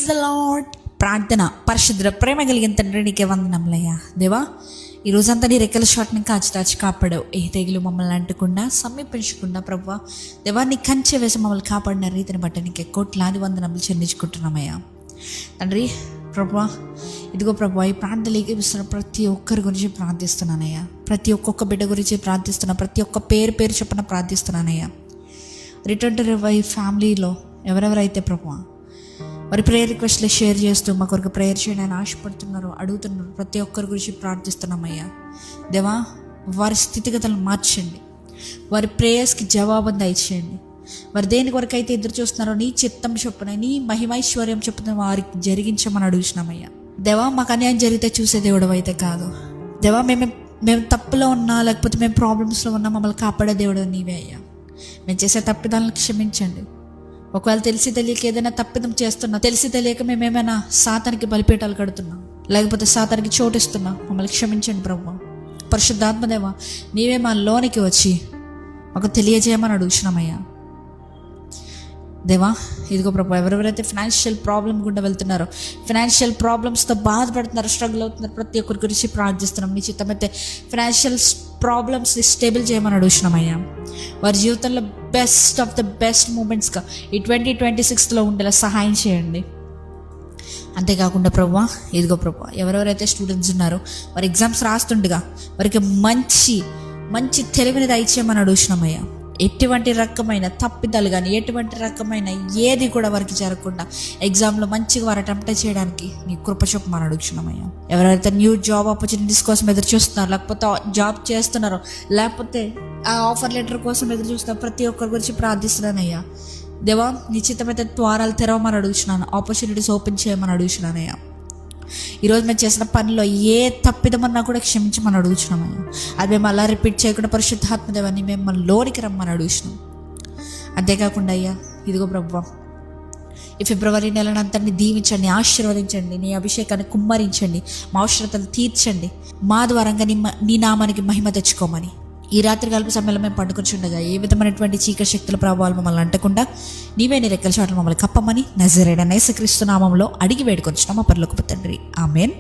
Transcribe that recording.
The lord. ప్రార్థన. పరిశుద్ధ ప్రేమ కలిగిన తండ్రి, నీకే వందనములయ్యా. దేవా, ఈ రోజంతా నీ రెక్కల షాట్ని కాచి కాపాడావు. ఏ తెగులు మమ్మల్ని అంటకుండా సమీపించకుండా ప్రభువా దేవా, నీ కంచె వేసి మమ్మల్ని కాపాడిన రీతిని బట్టి నీకే కోట్లాది వందనములు చెల్లించుకుంటున్నామయ్యా తండ్రి. ప్రభువా ఇదిగో ప్రభువా, ఈ ప్రార్థనలు ఇస్తున్న ప్రతి ఒక్కరి గురించి ప్రార్థిస్తున్నానయ్యా. ప్రతి ఒక్కొక్క బిడ్డ గురించి ప్రార్థిస్తున్నా. ప్రతి ఒక్క పేరు చొప్పున ప్రార్థిస్తున్నానయ్యా. రిటర్న్ టు రివైవ్ ఫ్యామిలీలో ఎవరెవరైతే ప్రభువా వారి ప్రేయర్ రిక్వెస్ట్లు షేర్ చేస్తూ మా కొరకు ప్రేయర్ చేయడానికి ఆశపడుతున్నారు, అడుగుతున్నారు, ప్రతి ఒక్కరి గురించి ప్రార్థిస్తున్నామయ్యా. దేవా, వారి స్థితిగతులను మార్చండి. వారి ప్రేయర్స్కి జవాబును దయచేయండి. వారు దేని కొరకు అయితే ఎదురు చూస్తున్నారో నీ చిత్తం చొప్పున, నీ మహిమైశ్వర్యం చొప్పున వారికి జరిగించమని అడుగుతున్నామయ్యా. దేవా, మాకు అన్యాయం జరిగితే చూసే దేవుడు అయితే కాదు. దేవా, మేము తప్పులో ఉన్నా, లేకపోతే మేము ప్రాబ్లమ్స్లో ఉన్నా మమ్మల్ని కాపాడే దేవుడు నీవే అయ్యా. మేము చేసే తప్పిదాలను క్షమించండి. ఒకవేళ తెలిసి తెలియక ఏదైనా తప్పిదం చేస్తున్నా, తెలిసి తెలియక మేమేమైనా సాతానికి బలిపీఠాలు కడుతున్నాం, లేకపోతే సాతానికి చోటిస్తున్నా, మమ్మల్ని క్షమించండి ప్రభువా. పరిశుద్ధాత్మదేవా, నీవే మా లోనికి వచ్చి మాకు తెలియజేయమని అడుగుతున్నామయ్యా. దేవా ఇదిగో ప్రభు, ఎవరెవరైతే ఫైనాన్షియల్ ప్రాబ్లం గుండా వెళ్తున్నారో, ఫైనాన్షియల్ ప్రాబ్లమ్స్తో బాధపడుతున్నారు, స్ట్రగుల్ అవుతున్నారు, ప్రతి ఒక్కరి గురించి ప్రార్థిస్తున్నాం. నీ చిత్తమైతే ఫైనాన్షియల్ ప్రాబ్లమ్స్ని స్టేబుల్ చేయమని అడుగుతున్నామయ్యా. వారి జీవితంలో బెస్ట్ ఆఫ్ ద బెస్ట్ మూమెంట్స్గా ఈ 2026లో ఉండేలా సహాయం చేయండి. అంతేకాకుండా ప్రభువా ఇదిగో ప్రభువా, ఎవరెవరైతే స్టూడెంట్స్ ఉన్నారో వారి ఎగ్జామ్స్ రాస్తుండగా వారికి మంచి మంచి తెలివిని దయచేయమని అడుగుతున్నామయ్యా. ఎటువంటి రకమైన తప్పిదాలు కానీ, ఎటువంటి రకమైన ఏది కూడా వారికి జరగకుండా ఎగ్జామ్లో మంచిగా వారు అటెంప్ట్ చేయడానికి నీ కృప చూపమని అడుగుతున్నామయ్యా. ఎవరైతే న్యూ జాబ్ ఆపర్చునిటీస్ కోసం ఎదురు చూస్తున్నారో, లేకపోతే జాబ్ చేస్తున్నారో, లేకపోతే ఆ ఆఫర్ లెటర్ కోసం ఎదురు చూస్తున్నారు, ప్రతి ఒక్కరి గురించి ప్రార్థిస్తున్నానయ్యా. దేవా, నిశ్చితమైతే ద్వారాలు తెరవమని అడుగుతున్నాను, ఆపర్చునిటీస్ ఓపెన్ చేయమని అడుగుతున్నానయ్యా. ఈరోజు మేము చేసిన పనిలో ఏ తప్పిదమన్నా కూడా క్షమించమని అడుగుతున్నామయ్యా. అది మేము అలా రిపీట్ చేయకుండా పరిశుద్ధాత్మదేవాన్ని మేము లోనికి రమ్మని అడుగుతున్నాం. అంతేకాకుండా అయ్యా ఇదిగో ప్రభువా, ఈ ఫిబ్రవరి నెలనంతటిని దీవించండి, ఆశీర్వదించండి, నీ అభిషేకాన్ని కుమ్మరించండి, మా అవసరతలు తీర్చండి, మా ద్వారంగా నీ నామానికి మహిమ తెచ్చుకోమని ఈ రాత్రి కాలపు సమయంలో మేము పండుకొచ్చుండగా ఏ విధమైనటువంటి చీకటి శక్తుల ప్రభావాలు మమ్మల్ని అంటకుండా నీవే నీ రెక్కల చాటును మమ్మల్ని కప్పమని నజరేయుడైన యేసుక్రీస్తు నామములో అడిగి వేడుకొంచున్నాం మా పరలోకపు తండ్రి. ఆమేన్.